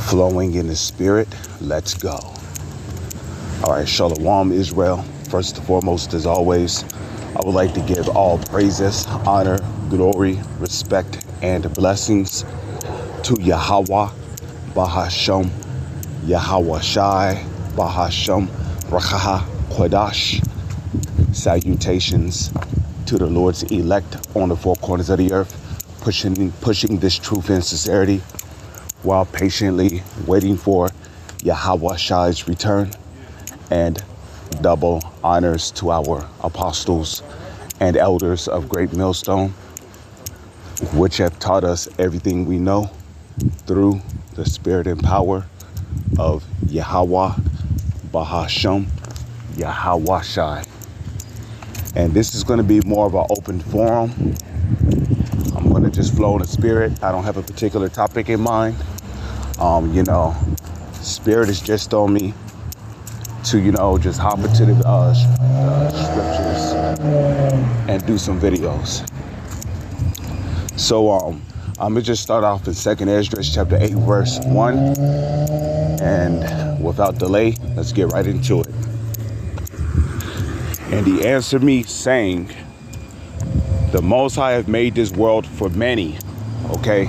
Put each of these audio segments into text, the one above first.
flowing in the spirit. Let's go. All right, Shalom, Israel. First and foremost, as always, I would like to give all praises, honor, glory, respect, and blessings to Yahweh, Bahasham, Yahweh Shai, Bahasham, Rakaha, Kodash. Salutations to the Lord's elect on the four corners of the earth, pushing this truth and sincerity while patiently waiting for Yahweh Shai's return. And double honors to our apostles and elders of Great Millstone, which have taught us everything we know through the spirit and power of Yahweh, Bahasham, Yahweh Shai. And this is going to be more of an open forum. I'm going to just flow in the spirit. I don't have a particular topic in mind. Spirit is just on me to, just hop into the scriptures and do some videos. So I'm going to just start off in 2nd Esdras chapter 8, verse 1. And without delay, let's get right into it. And he answered me, saying, the Most High have made this world for many, okay?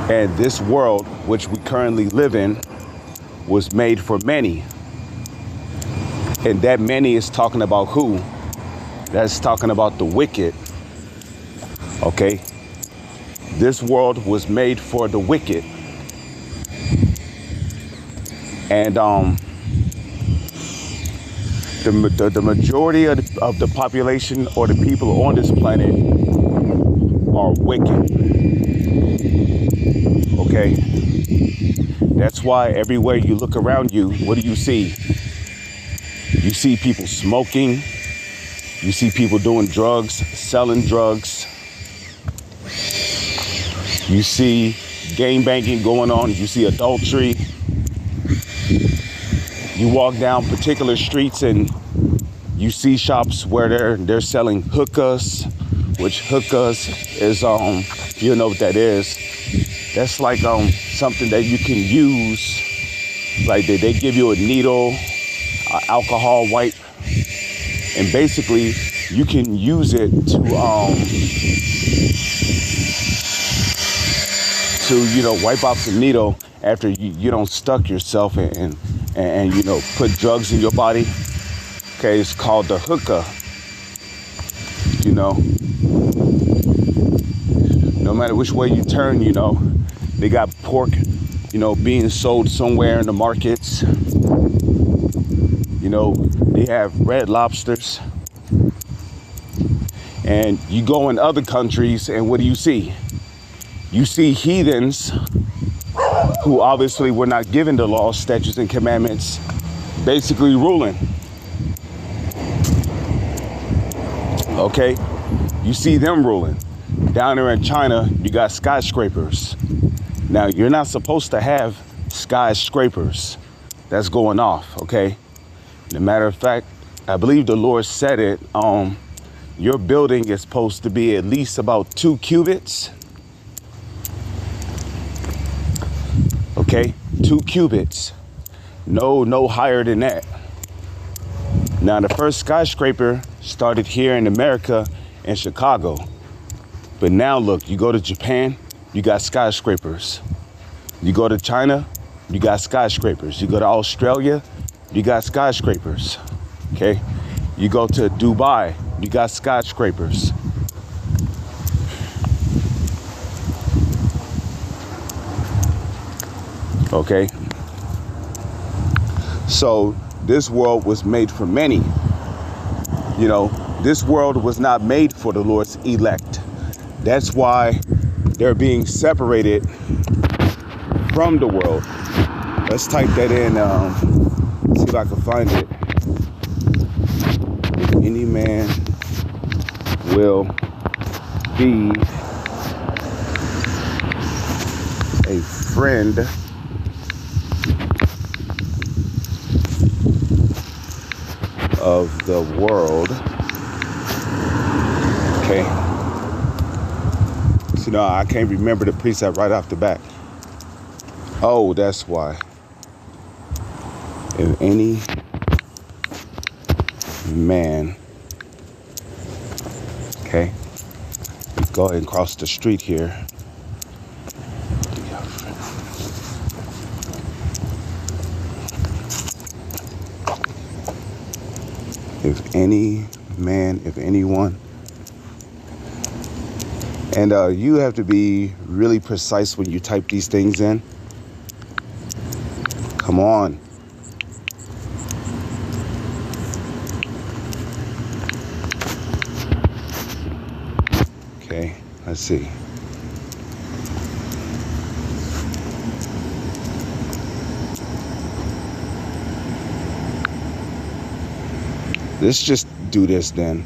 And this world, which we currently live in, was made for many. And that many is talking about who? That's talking about the wicked, okay? This world was made for the wicked. And the majority of the population or the people on this planet are wicked. Okay? That's why everywhere you look around you, what do you see? You see people smoking. You see people doing drugs, selling drugs. You see gang banging going on. You see adultery. You walk down particular streets and you see shops where they're selling hookahs, which hookahs is if you know what that is, that's like something that you can use. Like they give you a needle, alcohol wipe, and basically you can use it to wipe off the needle after you don't stuck yourself and put drugs in your body. Okay, it's called the hookah. No matter which way you turn, they got pork, being sold somewhere in the markets. They have red lobsters. And you go in other countries and what do you see? You see heathens who obviously were not given the laws, statutes, and commandments, basically ruling. Okay? You see them ruling. Down there in China, you got skyscrapers. Now, you're not supposed to have skyscrapers. That's going off, okay? As a matter of fact, I believe the Lord said it. Your building is supposed to be at least about 2 cubits. Okay, 2 cubits. No higher than that. Now, the first skyscraper started here in America in Chicago. But now look, you go to Japan, you got skyscrapers. You go to China, you got skyscrapers. You go to Australia, you got skyscrapers. Okay, you go to Dubai, you got skyscrapers. Okay, so this world was made for many. This world was not made for the Lord's elect. That's why they're being separated from the world. Let's type that in, see if I can find it. Any man will be a friend of the world. Okay. So I can't remember the precept right off the bat. Oh, that's why. If any man, okay, let's go ahead and cross the street here. If any man, if anyone, and you have to be really precise when you type these things in. Come on. Okay, let's see. Let's just do this then.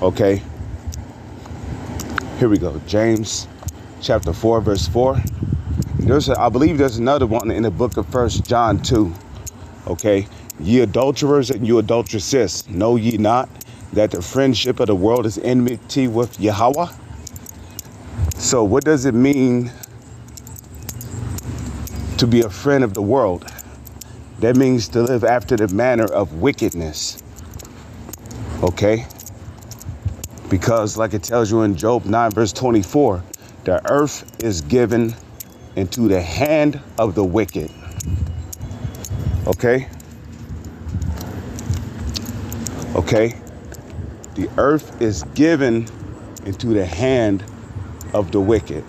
Okay. Here we go. James chapter 4, verse 4. I believe there's another one in the book of 1 John 2. Okay. Ye adulterers and you adulteresses, know ye not that the friendship of the world is enmity with Yahweh? So what does it mean to be a friend of the world? That means to live after the manner of wickedness. Okay? Because like it tells you in Job 9 verse 24, the earth is given into the hand of the wicked. Okay? Okay? The earth is given into the hand of the wicked.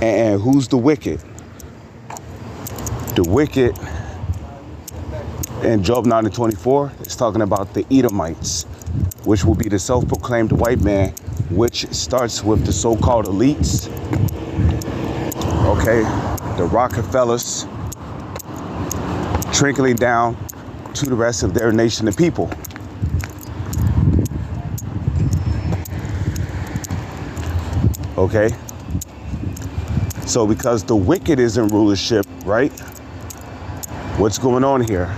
And who's the wicked? The wicked in Job 9 and 24 is talking about the Edomites, which will be the self-proclaimed white man, which starts with the so-called elites. Okay, the Rockefellers, trickling down to the rest of their nation and people. Okay. So because the wicked is in rulership, right? What's going on here?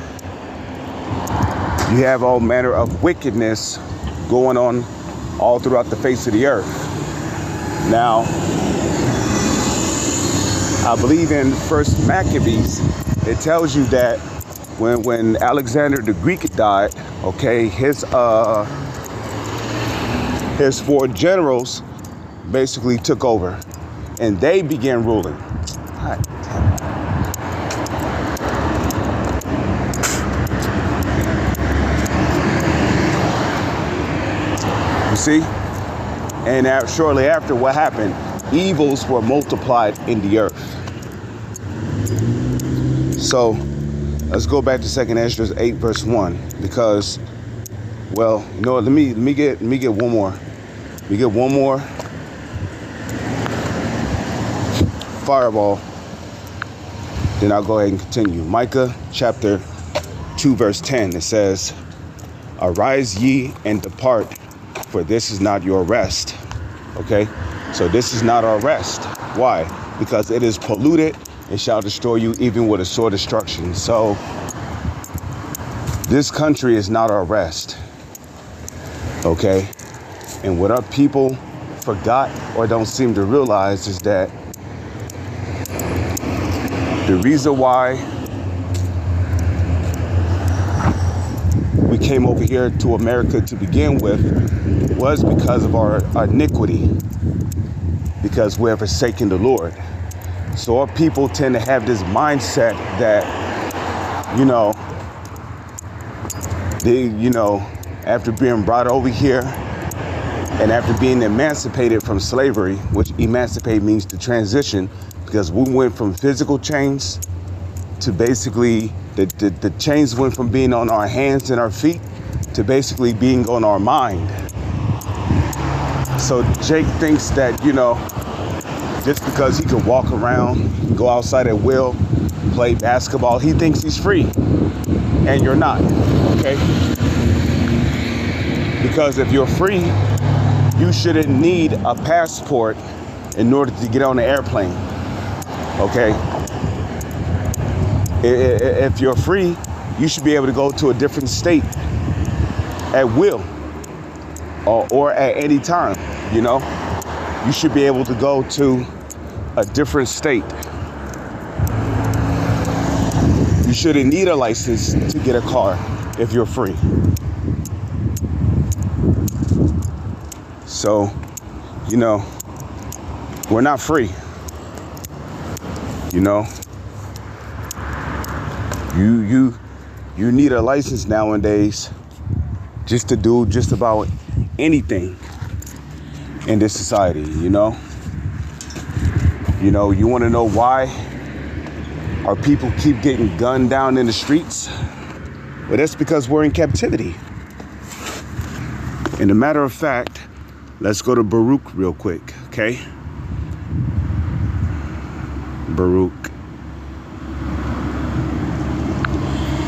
You have all manner of wickedness going on all throughout the face of the earth. Now, I believe in First Maccabees, it tells you that when Alexander the Greek died, okay, his 4 generals basically took over. And they began ruling. You see? And shortly after, what happened? Evils were multiplied in the earth. So let's go back to 2nd Esdras 8 verse 1, because, well, you know what? Let me get one more. Let me get one more. Fireball, then I'll go ahead and continue. Micah chapter 2 verse 10, it says, arise ye and depart, for this is not your rest. Okay, so this is not our rest. Why? Because it is polluted, it shall destroy you even with a sore destruction. So this country is not our rest. Okay, and what our people forgot or don't seem to realize is that the reason why we came over here to America to begin with was because of our iniquity, because we have forsaken the Lord. So our people tend to have this mindset that, after being brought over here and after being emancipated from slavery, which emancipate means to transition, because we went from physical chains to basically the chains went from being on our hands and our feet to basically being on our mind. So Jake thinks that, just because he can walk around, go outside at will, play basketball, he thinks he's free. And you're not, okay? Because if you're free, you shouldn't need a passport in order to get on the airplane. Okay, if you're free, You should be able to go to a different state at will, or at any time, you know? You should be able to go to a different state. You shouldn't need a license to get a car if you're free. So, you know, we're not free. You know, you need a license nowadays just to do just about anything in this society, you know. You know, you want to know why our people keep getting gunned down in the streets? Well, that's because we're in captivity. And a matter of fact, let's go to Baruch real quick, okay? Baruch.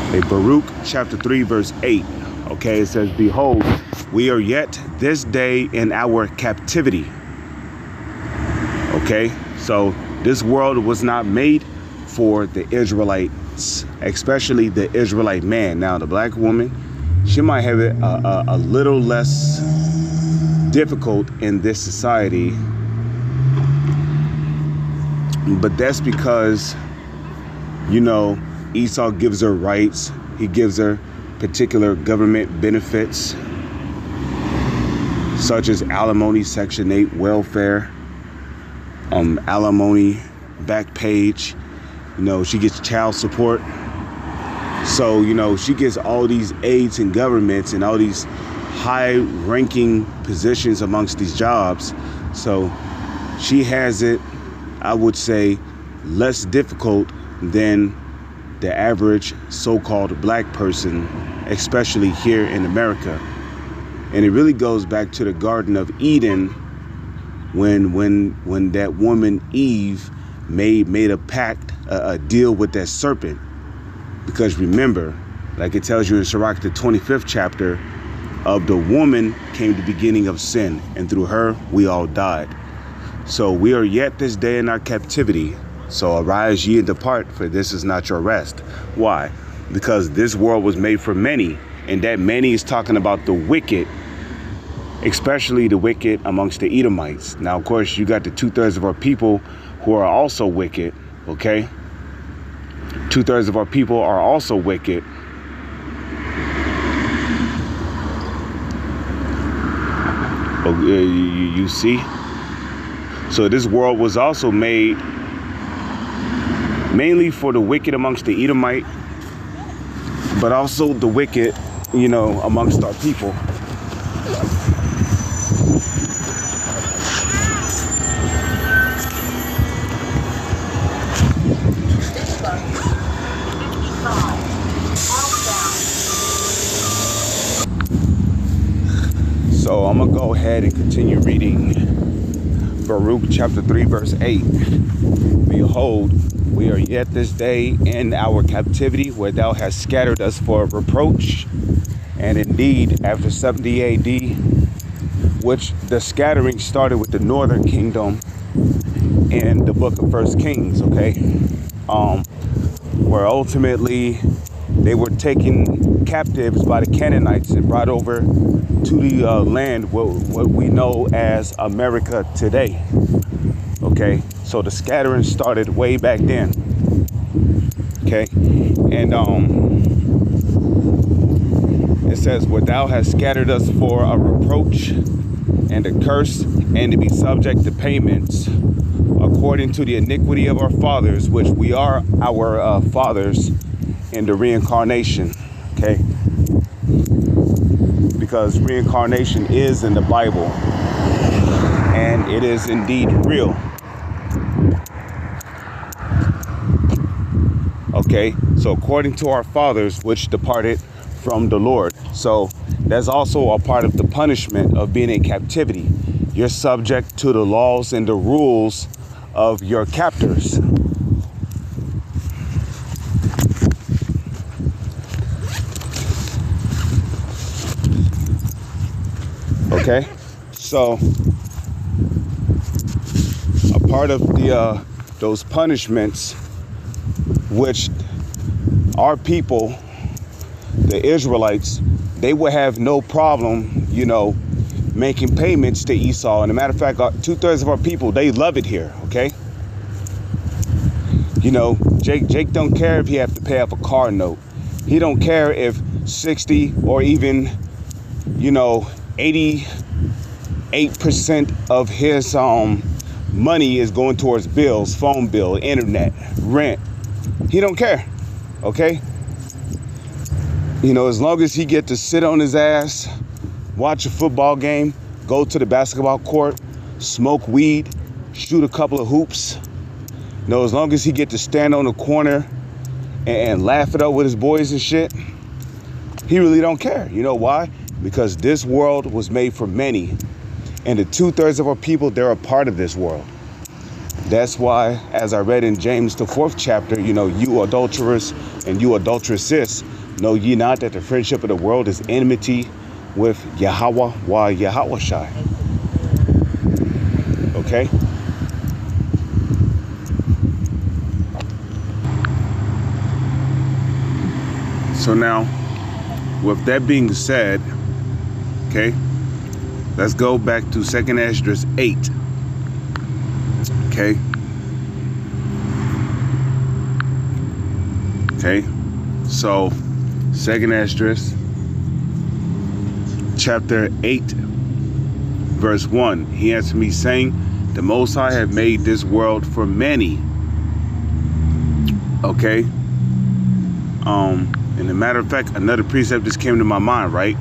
Okay, Baruch chapter 3, verse 8. Okay, it says, behold, we are yet this day in our captivity. Okay, so this world was not made for the Israelites, especially the Israelite man. Now, the black woman, she might have it a little less difficult in this society, but that's because, you know, Esau gives her rights. He gives her particular government benefits, such as alimony, Section 8, welfare, alimony, back page. You know, she gets child support. So, you know, she gets all these aids in governments and all these high-ranking positions amongst these jobs. So she has it, I would say, less difficult than the average so-called black person, especially here in America. And it really goes back to the Garden of Eden when that woman Eve made a pact, a deal with that serpent. Because remember, like it tells you in Sirach, the 25th chapter, of the woman came the beginning of sin, and through her we all died. So we are yet this day in our captivity. So arise ye and depart, for this is not your rest. Why? Because this world was made for many, and that many is talking about the wicked, especially the wicked amongst the Edomites. Now, of course, you got the 2/3 of our people who are also wicked, okay? 2/3 of our people are also wicked. You see? So this world was also made mainly for the wicked amongst the Edomite, but also the wicked, you know, amongst our people. So I'm going to go ahead and continue reading Baruch chapter 3, verse 8. Behold, we are yet this day in our captivity, where thou hast scattered us for a reproach. And indeed, after 70 AD, which the scattering started with the northern kingdom in the book of 1 Kings, okay? Where ultimately they were taken captives by the Canaanites and brought over to the land, what we know as America today. Okay, so the scattering started way back then. Okay, and it says, where thou hast scattered us for a reproach and a curse, and to be subject to payments according to the iniquity of our fathers, which we are our fathers in the reincarnation. Okay, because reincarnation is in the Bible, and it is indeed real. Okay, so according to our fathers, which departed from the Lord. So that's also a part of the punishment of being in captivity. You're subject to the laws and the rules of your captors. Okay, so a part of the those punishments, which our people the Israelites, they would have no problem, making payments to Esau. And a matter of fact, 2/3 of our people, they love it here, okay? Jake don't care if he have to pay off a car note. He don't care if 60 or even, 88% of his money is going towards bills, phone bill, internet, rent. He don't care, okay? As long as he get to sit on his ass, watch a football game, go to the basketball court, smoke weed, shoot a couple of hoops. As long as he get to stand on the corner and laugh it up with his boys and shit, he really don't care. You know why? Because this world was made for many. And the 2/3 of our people, they're a part of this world. That's why, as I read in James, the 4th chapter, you adulterers and you adulteresses, know ye not that the friendship of the world is enmity with Yahweh wa Yahawashi. Okay? So now, with that being said, okay, let's go back to 2nd Esdras 8. Okay. Okay. So, 2nd Esdras, chapter 8, verse 1. He answered me, saying, the Most High have made this world for many. Okay. And a matter of fact, another precept just came to my mind, right?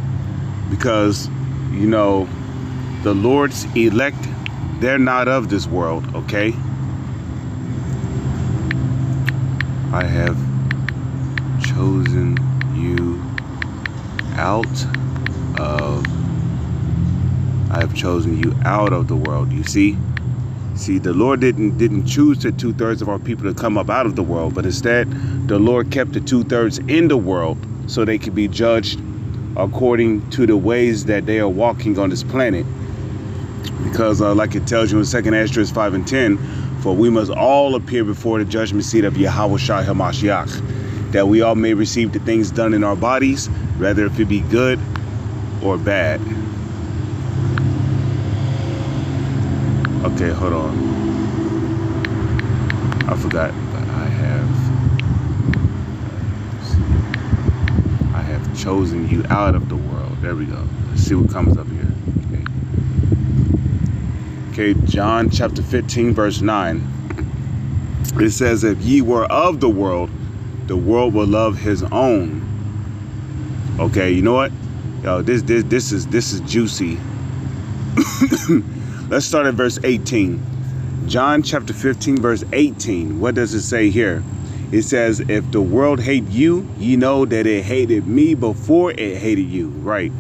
Because, the Lord's elect, they're not of this world, okay? I have chosen you out of the world. You see, the Lord didn't choose the 2/3 of our people to come up out of the world, but instead the Lord kept the 2/3 in the world so they could be judged according to the ways that they are walking on this planet. Because like it tells you in 2nd Esdras 5 and 10, for we must all appear before the judgment seat of Yahawashi HaMashiach, that we all may receive the things done in our bodies, whether if it be good or bad. Okay, hold on. I forgot, but I have chosen you out of the world. There we go. Let's see what comes up here. Okay, John chapter 15, verse 9. It says, if ye were of the world will love his own. Okay, you know what? Yo, this is juicy. Let's start at verse 18. John chapter 15, verse 18. What does it say here? It says, if the world hate you, ye know that it hated me before it hated you. Right.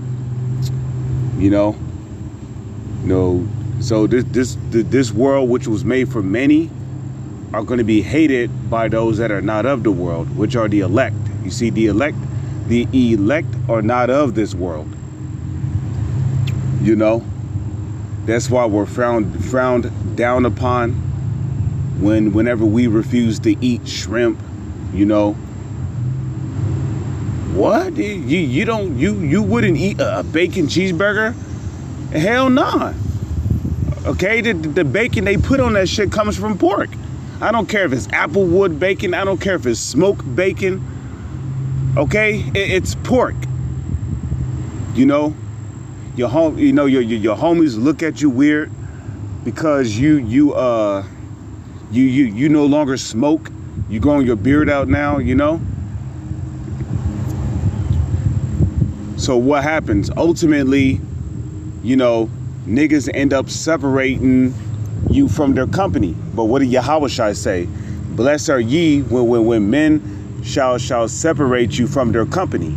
So this world, which was made for many, are going to be hated by those that are not of the world, which are the elect. You see, the elect are not of this world. That's why we're frowned down upon whenever we refuse to eat shrimp. What? You wouldn't eat a bacon cheeseburger? Hell nah. Okay, the bacon they put on that shit comes from pork. I don't care if it's applewood bacon. I don't care if it's smoked bacon. Okay, it's pork. Your homies look at you weird because you no longer smoke. You growing your beard out now. So what happens? Ultimately, niggas end up separating you from their company. But what did Yahawashi say? Blessed are ye when men shall separate you from their company.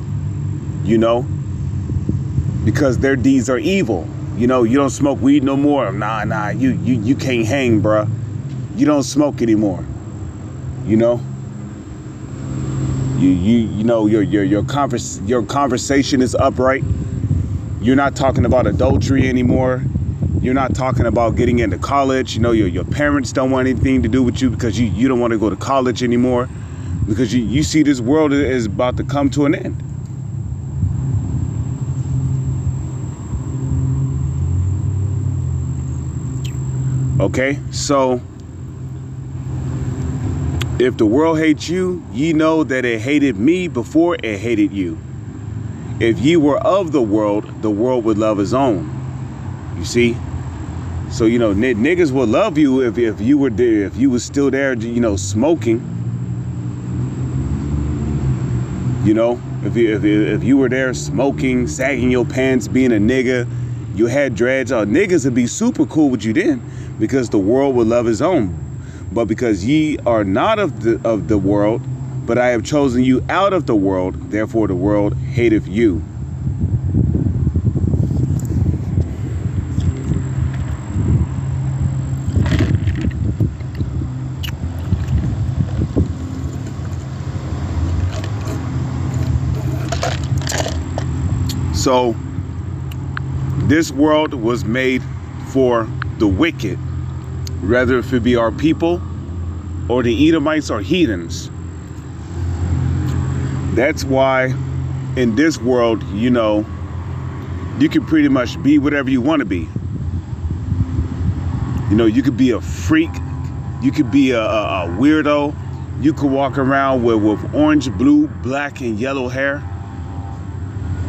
Because their deeds are evil. You don't smoke weed no more. Nah, you can't hang, bruh. You don't smoke anymore. Your conversation is upright. You're not talking about adultery anymore. You're not talking about getting into college. Your parents don't want anything to do with you because you don't want to go to college anymore, because you see this world is about to come to an end. Okay, so if the world hates you, ye know that it hated me before it hated you. If ye were of the world would love his own. You see? So, you know, niggas would love you if you were there, if you was still there, you know, smoking. You know, if you were there smoking, sagging your pants, being a nigga, you had dreads, niggas would be super cool with you then, because the world would love his own. But because ye are not of the world, but I have chosen you out of the world, therefore the world hateth you. So this world was made for the wicked, whether if it be our people or the Edomites or heathens. That's why in this world, you know, you can pretty much be whatever you want to be. You know, you could be a freak, you could be a weirdo, you could walk around with orange, blue, black, and yellow hair.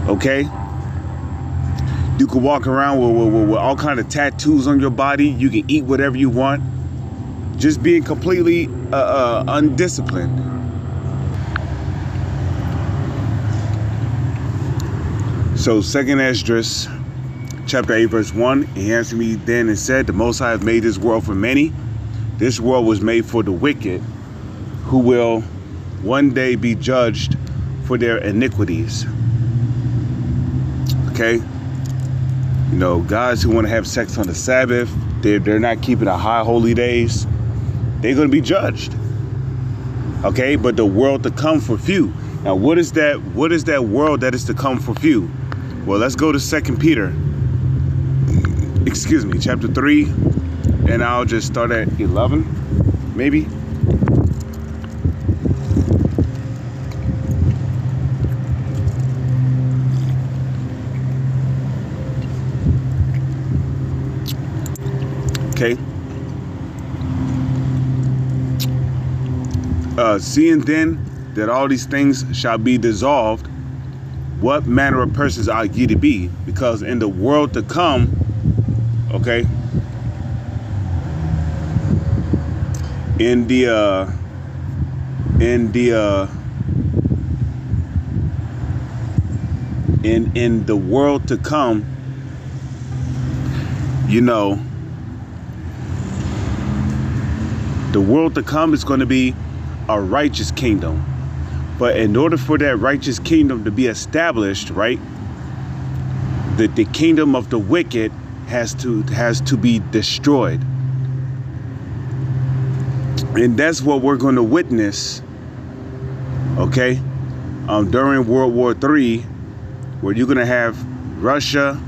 Okay? You could walk around with all kind of tattoos on your body. You can eat whatever you want. Just being completely undisciplined. So 2nd Esdras, chapter 8, verse 1, he answered me then and said, the Most High hath made this world for many. This world was made for the wicked, who will one day be judged for their iniquities. Okay? You know, guys who want to have sex on the Sabbath, they're not keeping the high holy days, they're going to be judged. Okay? But the world to come for few. Now, what is that world that is to come for few? Well, let's go to 2 Peter. Excuse me, chapter 3. And I'll just start at 11, maybe. Okay. Seeing then that all these things shall be dissolved, what manner of persons ought ye to be? Because in the world to come, okay, in the world to come, you know, the world to come is going to be a righteous kingdom. But in order for that righteous kingdom to be established, right, the kingdom of the wicked has to be destroyed. And that's what we're going to witness, okay, during World War III, where you're going to have Russia,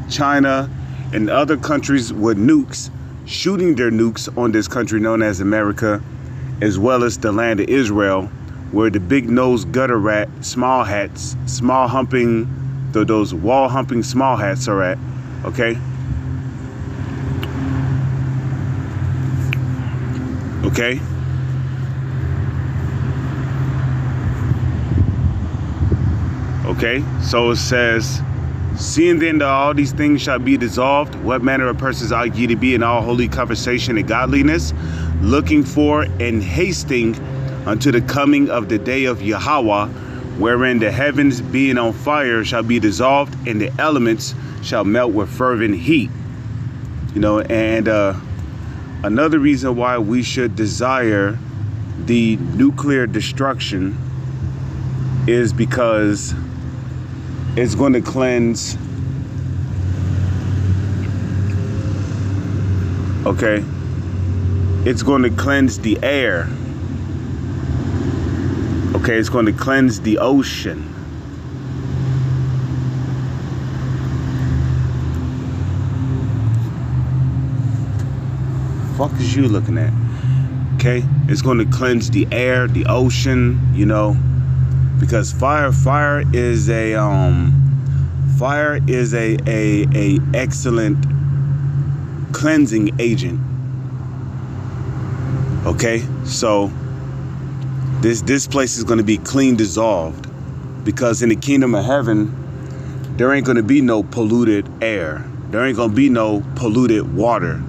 China, and other countries with nukes shooting their nukes on this country known as America, as well as the land of Israel, where the big-nosed gutter rat, small hats, small humping, those wall humping small hats are at, okay? Okay? Okay, so it says, seeing then that all these things shall be dissolved, what manner of persons ought ye to be in all holy conversation and godliness, looking for and hasting unto the coming of the day of Yahweh, wherein the heavens being on fire shall be dissolved, and the elements shall melt with fervent heat. You know, and another reason why we should desire the nuclear destruction is because it's going to cleanse, okay, it's going to cleanse the air. Okay, it's going to cleanse the ocean. Fuck is you looking at? Okay, it's going to cleanse the air, the ocean, you know, because fire is a excellent cleansing agent. Okay, so this place is going to be clean dissolved, because in the kingdom of heaven there ain't going to be no polluted air. There ain't going to be no polluted water.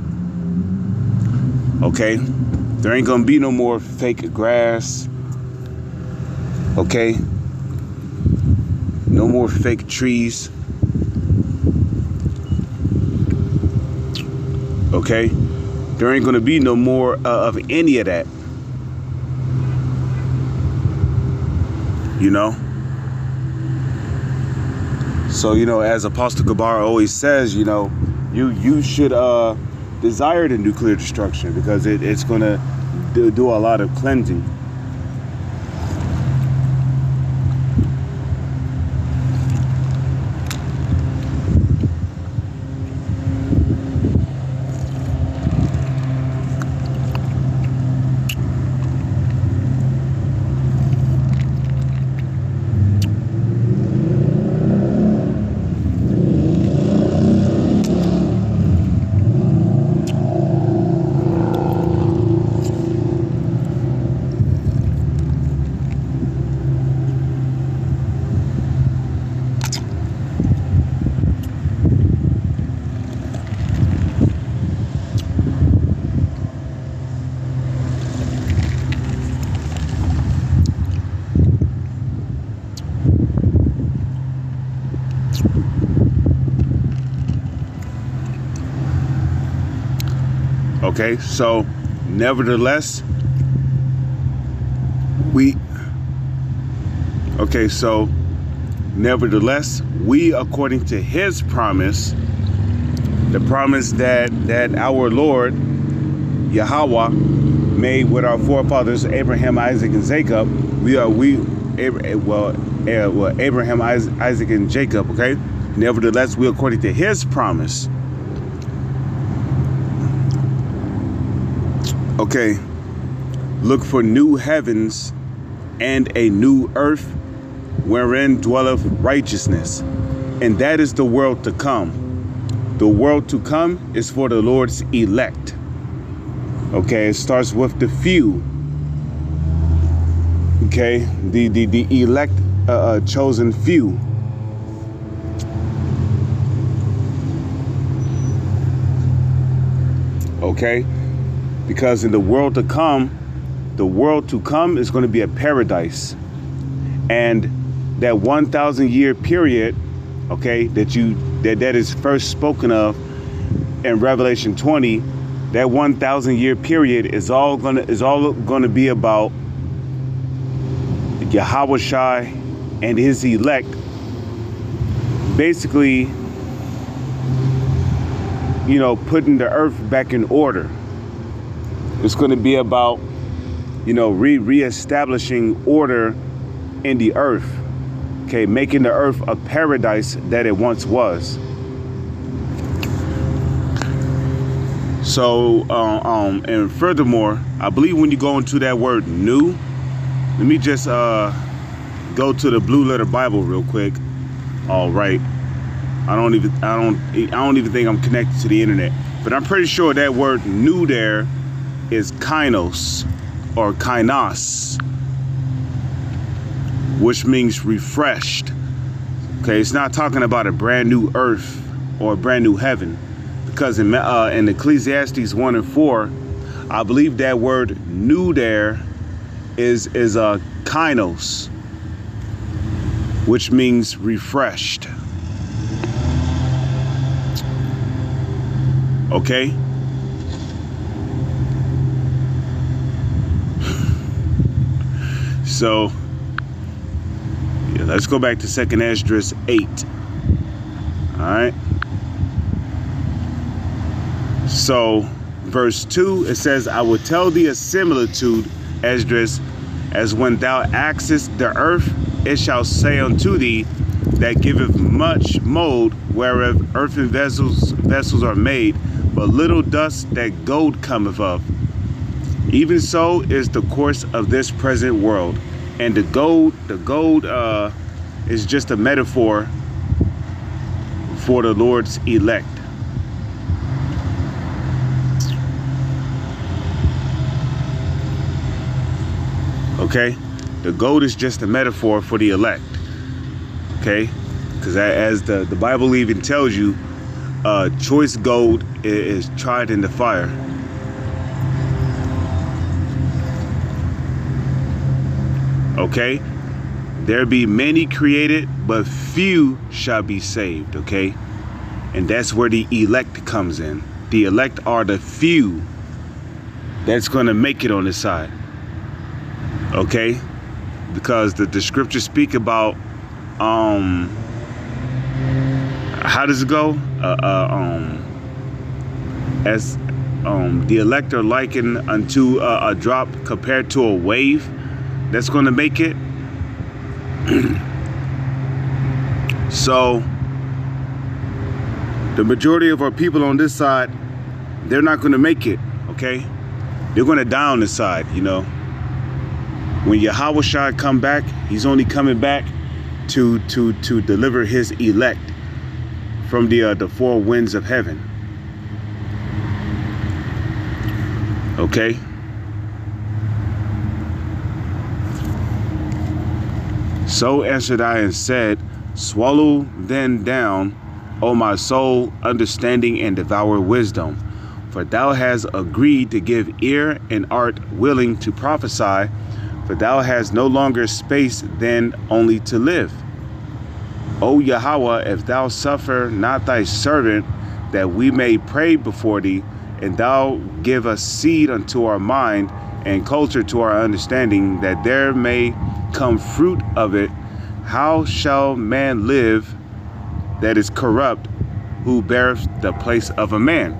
Okay, there ain't going to be no more fake grass. Okay, no more fake trees. Okay, there ain't going to be no more of any of that. You know? So, you know, as Apostle Gabar always says, you know, you should desire the nuclear destruction, because it's going to do a lot of cleansing. Okay, so nevertheless, we according to his promise, the promise that our Lord Yahweh made with our forefathers Abraham, Isaac, and Jacob, Abraham, Isaac, and Jacob. Okay, nevertheless, we according to his promise. Okay, look for new heavens and a new earth wherein dwelleth righteousness, and that is the world to come. The world to come is for the Lord's elect. Okay, it starts with the few. Okay, the elect, chosen few. Okay, because in the world to come is going to be a paradise, and that 1,000 year period, okay, that is first spoken of in Revelation 20. That 1,000 year period is all gonna be about Yahweh Shai and his elect, basically, you know, putting the earth back in order. It's going to be about, you know, reestablishing order in the earth. Okay, making the earth a paradise that it once was. So, and furthermore, I believe when you go into that word new, let me just go to the Blue Letter Bible real quick. All right, I don't even think I'm connected to the internet, but I'm pretty sure that word new there is kainos or kainos, which means refreshed. Okay, it's not talking about a brand new earth or a brand new heaven, because in Ecclesiastes 1 and 4, I believe that word new there is kainos, which means refreshed. Okay. So, yeah, let's go back to 2nd Esdras 8. All right. So, verse 2, it says, I will tell thee a similitude, Esdras, as when thou axest the earth, it shall say unto thee, that giveth much mold, whereof earthen vessels are made, but little dust that gold cometh of. Even so is the course of this present world. And the gold is just a metaphor for the Lord's elect. Okay, the gold is just a metaphor for the elect. Okay, because as the Bible even tells you, choice gold is tried in the fire. Okay, there be many created, but few shall be saved. Okay, and that's where the elect comes in. The elect are the few that's going to make it on this side. Okay, because the scriptures speak about how does it go? As the elect are likened unto a drop compared to a wave that's going to make it. So the majority of our people on this side, they're not going to make it. Okay, they're going to die on this side. You know, when Yahawashi come back, he's only coming back to deliver his elect from the four winds of heaven. Okay. So answered I and said, swallow then down, O my soul, understanding, and devour wisdom. For thou hast agreed to give ear and art willing to prophesy, for thou hast no longer space then only to live. O Yahweh, if thou suffer not thy servant, that we may pray before thee, and thou give us seed unto our mind, and culture to our understanding, that there may come fruit of it, how shall man live that is corrupt, who beareth the place of a man?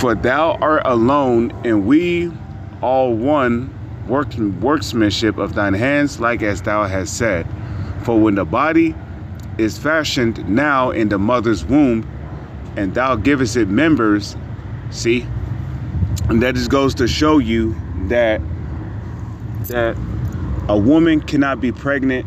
For thou art alone, and we all one workmanship of thine hands, like as thou hast said. For when the body is fashioned now in the mother's womb, and thou givest it members, see, and that just goes to show you that a woman cannot be pregnant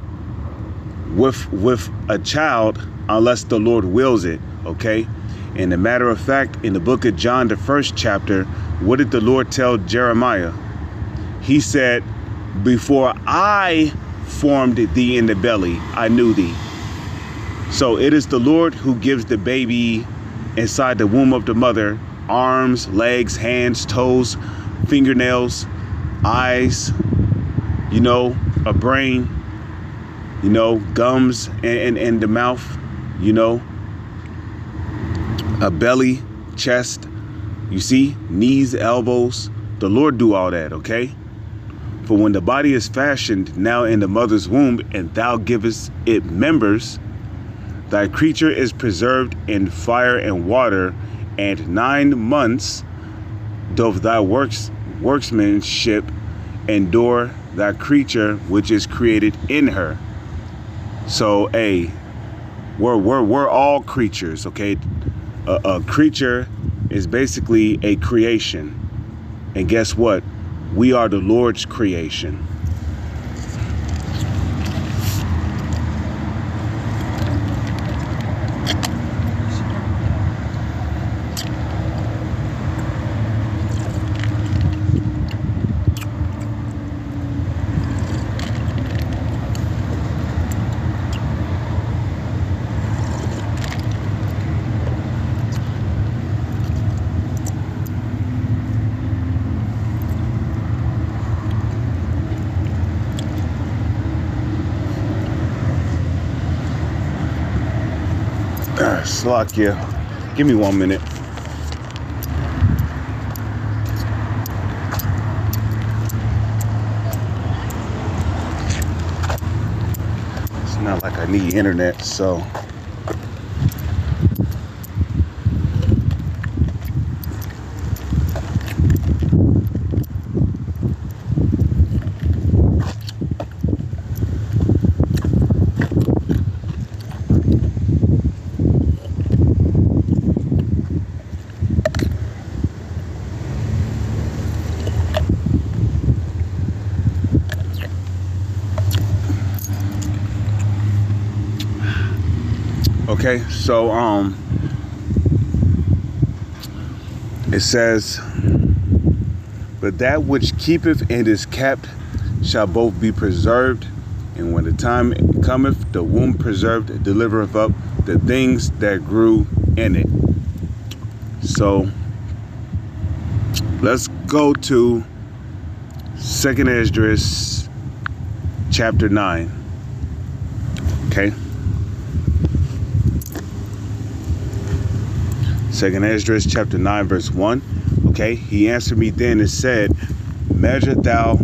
with a child unless the Lord wills it. Okay, and a matter of fact, in the book of John, the 1st chapter, what did the Lord tell Jeremiah? He said, before I formed thee in the belly, I knew thee. So it is the Lord who gives the baby inside the womb of the mother arms, legs, hands, toes, fingernails, eyes, you know, a brain, you know, gums and the mouth, you know, a belly, chest, you see, knees, elbows. The Lord do all that, okay? For when the body is fashioned now in the mother's womb, and thou givest it members, thy creature is preserved in fire and water, and 9 months doth thy workmanship endure thy creature which is created in her. So, we're all creatures, okay? A creature is basically a creation, and guess what? We are the Lord's creation. Slakia, give me 1 minute. It's not like I need internet, so. Okay, so it says, but that which keepeth and is kept shall both be preserved, and when the time cometh, the womb preserved delivereth up the things that grew in it. So let's go to 2nd Esdras chapter 9. Okay. 2nd Esdras chapter 9 verse 1. Okay. He answered me then and said, measure thou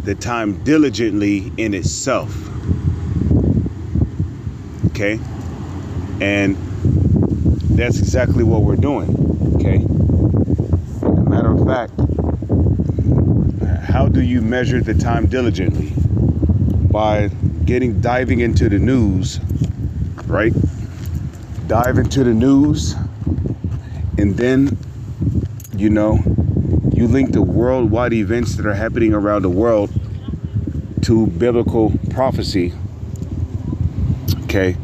the time diligently in itself. Okay. And that's exactly what we're doing. Okay. As a matter of fact, how do you measure the time diligently? By diving into the news, right? Dive into the news, and then, you link the worldwide events that are happening around the world to biblical prophecy. Okay.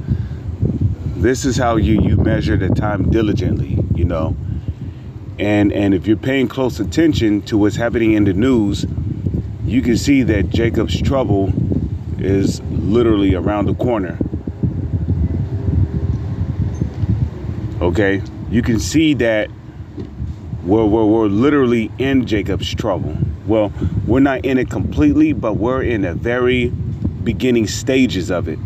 This is how you measure the time diligently, And if you're paying close attention to what's happening in the news, you can see that Jacob's trouble is literally around the corner. Okay, you can see that we're literally in Jacob's trouble. Well, we're not in it completely, but we're in the very beginning stages of it.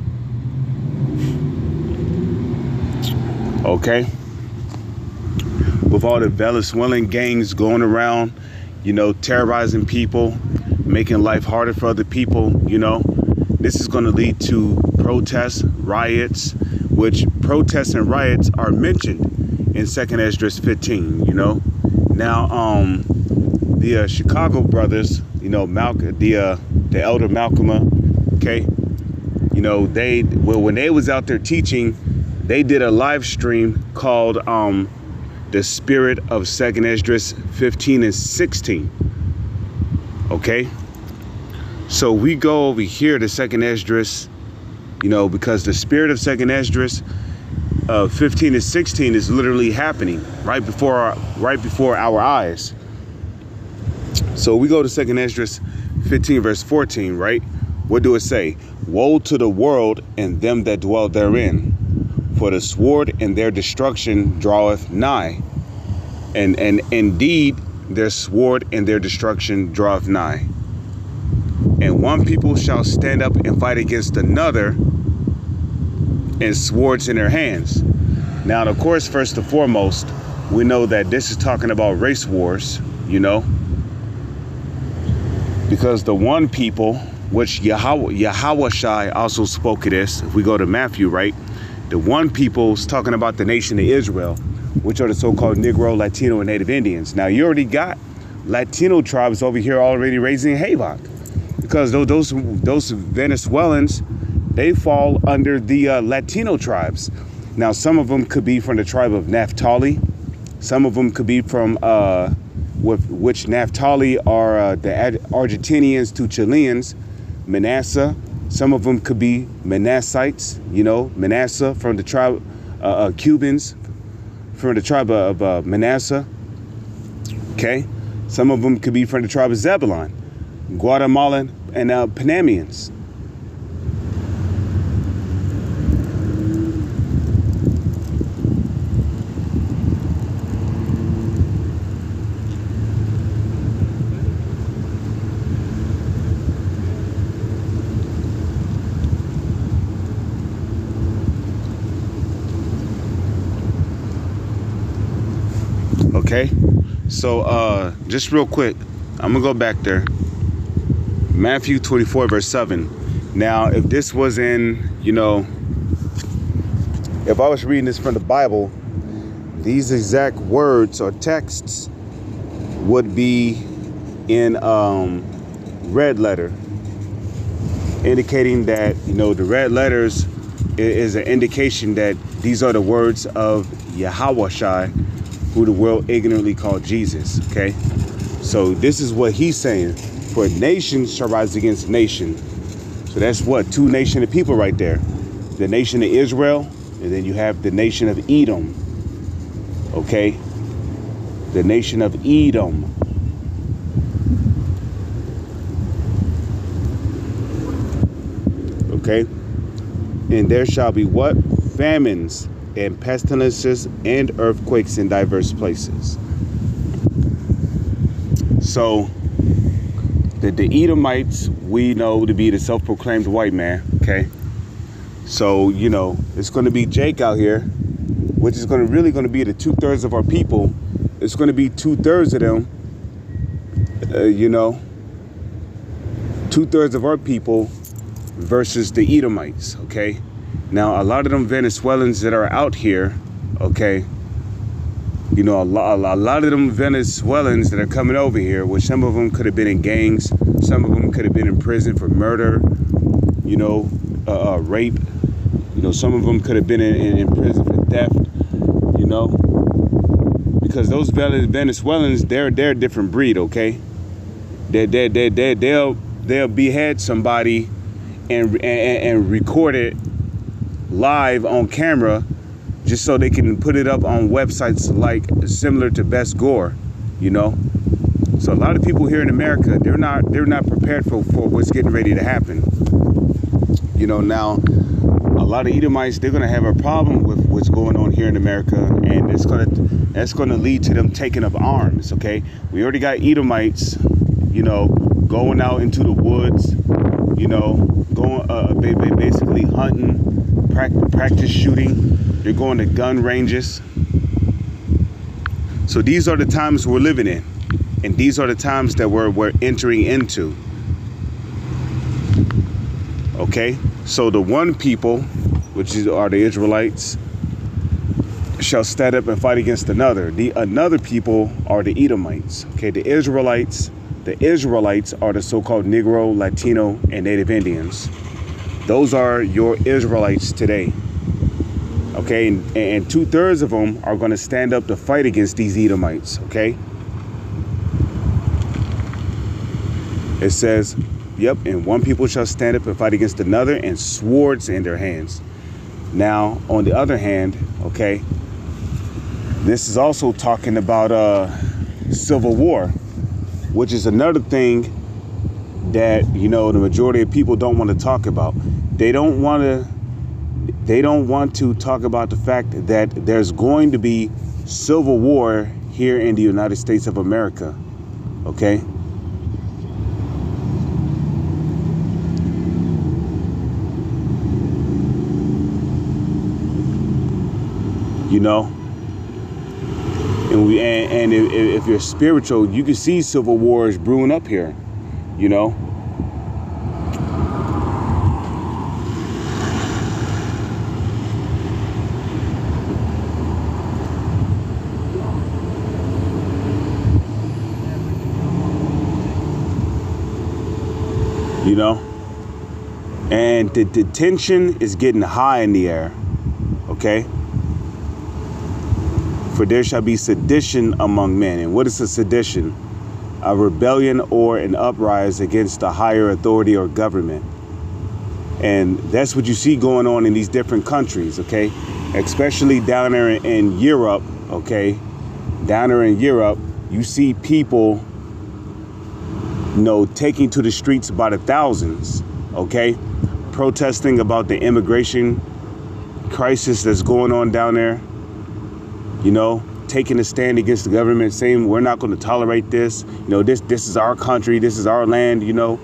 Okay, with all the Venezuelan gangs going around, terrorizing people, making life harder for other people, this is going to lead to protests, riots, which protests and riots are mentioned in 2nd Esdras 15, Now, the Chicago brothers, the elder Malcolm, okay, when they was out there teaching, they did a live stream called The Spirit of 2nd Esdras 15 and 16. Okay. So we go over here to 2nd Esdras, because the spirit of 2nd Esdras 15 and 16 is literally happening right before our eyes. So we go to 2nd Esdras 15 verse 14, right? What do it say? Woe to the world and them that dwell therein, for the sword and their destruction draweth nigh. And indeed, their sword and their destruction draweth nigh. And one people shall stand up and fight against another, and swords in their hands. Now, of course, first and foremost, we know that this is talking about race wars, because the one people, which Yahushua also spoke of this, if we go to Matthew, right? The one people is talking about the nation of Israel, which are the so-called Negro, Latino, and Native Indians. Now, you already got Latino tribes over here already raising havoc, because those Venezuelans, they fall under the Latino tribes. Now, some of them could be from the tribe of Naphtali. Some of them could be from which Naphtali are the Argentinians to Chileans, Manasseh. Some of them could be Manassites, Manasseh from the tribe, Cubans from the tribe of Manasseh. Okay. Some of them could be from the tribe of Zebulon, Guatemalan, and Panamanians. Okay, so just real quick, I'm gonna go back there. Matthew 24 verse 7. Now, if this was in, if I was reading this from the Bible, these exact words or texts would be in red letter, indicating that, the red letters is an indication that these are the words of Yahushua, who the world ignorantly called Jesus. Okay, so this is what he's saying: for nation shall rise against nation. So that's what, two nation of people right there: the nation of Israel, and then you have the nation of Edom. Okay, the nation of Edom. Okay? And there shall be what? Famines and pestilences and earthquakes in diverse places. So the Edomites we know to be the self-proclaimed white man. Okay? So, you know, it's going to be Jake out here, which is really going to be the 2/3 of our people. It's going to be 2/3 of them, you know, 2/3 of our people versus the Edomites, okay? Now, a lot of them Venezuelans that are out here, okay, you know, a lot of them Venezuelans that are coming over here, which some of them could have been in gangs, some of them could have been in prison for murder, you know, rape, you know, some of them could have been in prison for theft, you know, because those Venezuelans, they're a different breed, okay? They'll behead somebody and record it live on camera just so they can put it up on websites like similar to Best Gore, you know. So a lot of people here in America, they're not prepared for what's getting ready to happen. You know, now a lot of Edomites, they're gonna have a problem with what's going on here in America, and that's gonna lead to them taking up arms. Okay, we already got Edomites, you know, going out into the woods, you know, going basically hunting, practice shooting. They're going to gun ranges. So these are the times we're living in, and these are the times that we're entering into. Okay, so the one people, which are the Israelites, shall stand up and fight against another. The another people are the Edomites. Okay, the Israelites are the so-called Negro, Latino, and Native Indians. Those are your Israelites today. Okay, and 2/3 of them are going to stand up to fight against these Edomites. Okay, it says, yep, and one people shall stand up and fight against another, and swords in their hands. Now, on the other hand, okay, this is also talking about civil war, which is another thing that, you know, the majority of people don't want to talk about. They don't want to talk about the fact that there's going to be civil war here in the United States of America. Okay? You know? And if you're spiritual, you can see civil wars brewing up here, you know? You know? And the tension is getting high in the air, okay? For there shall be sedition among men. And what is a sedition? A rebellion or an uprising against a higher authority or government. And that's what you see going on in these different countries, okay? Especially down there in Europe, okay? Down there in Europe, you see people, you know, taking to the streets by the thousands, okay? Protesting about the immigration crisis that's going on down there. You know, taking a stand against the government, saying we're not going to tolerate this. You know, this is our country, this is our land. You know.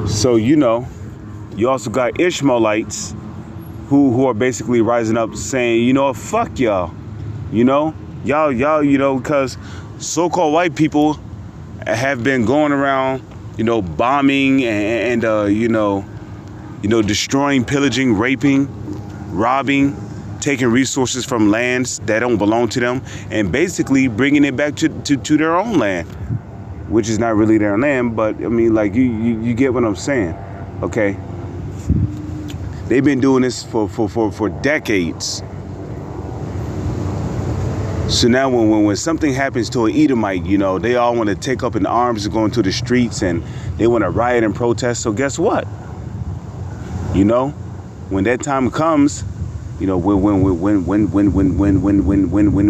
So you know, you also got Ishmaelites who are basically rising up, saying, you know, fuck y'all. You know, y'all, you know, because so-called white people have been going around, you know, bombing and you know, destroying, pillaging, raping, robbing, taking resources from lands that don't belong to them, and basically bringing it back to their own land, which is not really their land, but I mean, like, you get what I'm saying, okay? They've been doing this for decades. So now when something happens to an Edomite, you know, they all want to take up in arms and go into the streets, and they want to riot and protest. So guess what? You know, when that time comes, you know, when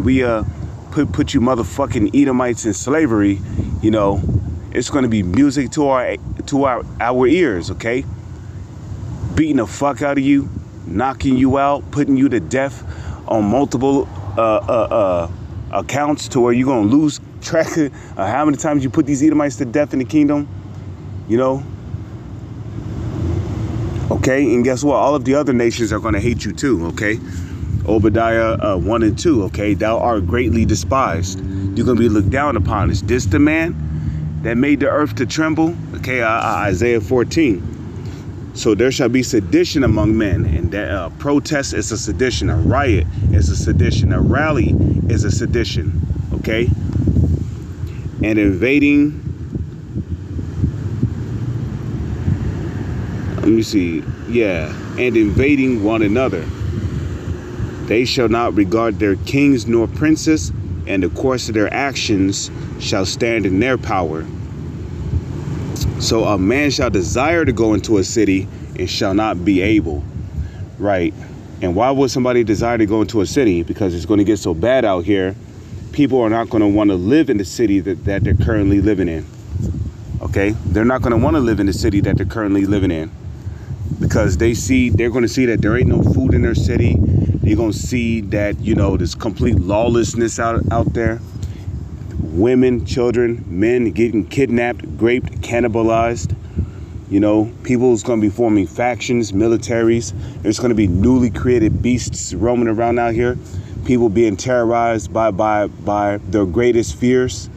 we put you motherfucking Edomites in slavery, you know, it's going to be music to our ears, okay? Beating the fuck out of you, knocking you out, putting you to death on multiple accounts to where you're going to lose track of how many times you put these Edomites to death in the kingdom, you know? Okay, and guess what? All of the other nations are going to hate you too, okay? Obadiah 1 and 2, okay? Thou art greatly despised. You're going to be looked down upon. Is this the man that made the earth to tremble? Okay, Isaiah 14. So there shall be sedition among men, and that protest is a sedition, a riot is a sedition, a rally is a sedition, okay? And invading, let me see, yeah, and invading one another. They shall not regard their kings nor princes, and the course of their actions shall stand in their power. So a man shall desire to go into a city and shall not be able. Right. And why would somebody desire to go into a city? Because it's going to get so bad out here. People are not going to want to live in the city that they're currently living in. Okay. They're not going to want to live in the city that they're currently living in. Because they're going to see that there ain't no food in their city. They're going to see that, you know, there's complete lawlessness out there. Women, children, men getting kidnapped, raped, cannibalized. You know, people's going to be forming factions, militaries. There's going to be newly created beasts roaming around out here. People being terrorized by their greatest fears.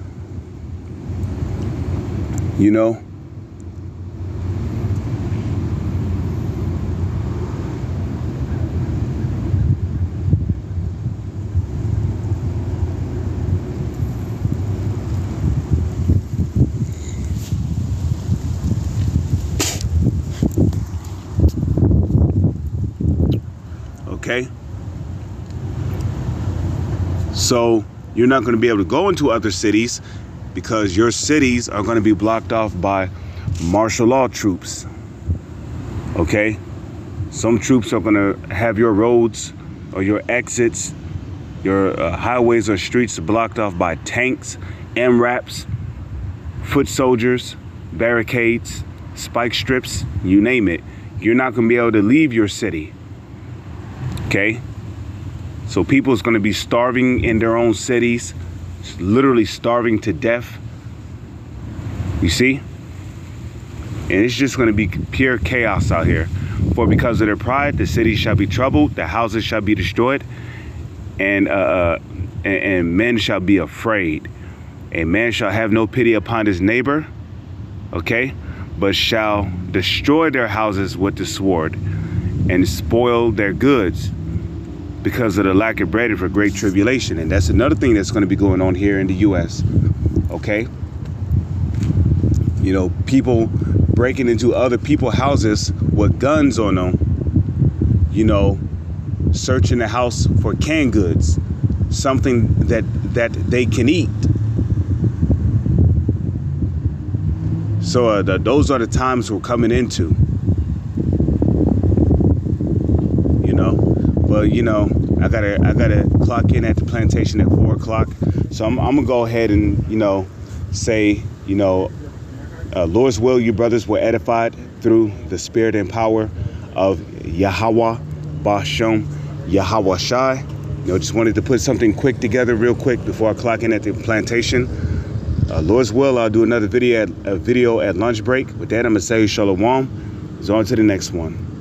You know. Okay. So you're not going to be able to go into other cities because your cities are going to be blocked off by martial law troops. Okay. Some troops are going to have your roads or your exits, your highways or streets blocked off by tanks, MRAPs, foot soldiers, barricades, spike strips, you name it. You're not going to be able to leave your city. Okay, so people is going to be starving in their own cities, literally starving to death. You see? And it's just going to be pure chaos out here. For because of their pride, the city shall be troubled, the houses shall be destroyed, and men shall be afraid. A man shall have no pity upon his neighbor, okay, but shall destroy their houses with the sword and spoil their goods, because of the lack of bread and for great tribulation. And that's another thing that's going to be going on here in the U.S. Okay? You know, people breaking into other people's houses with guns on them, you know, searching the house for canned goods, something that they can eat. So those are the times we're coming into. But you know, I gotta clock in at the plantation at 4 o'clock. So I'm gonna go ahead and, you know, say, you know, Lord's will, you brothers were edified through the spirit and power of Yahweh Bashem Yahweh Shai. You know, just wanted to put something quick together real quick before I clock in at the plantation. Lord's will, I'll do another video at lunch break. With that, I'm gonna say shalom. On to the next one.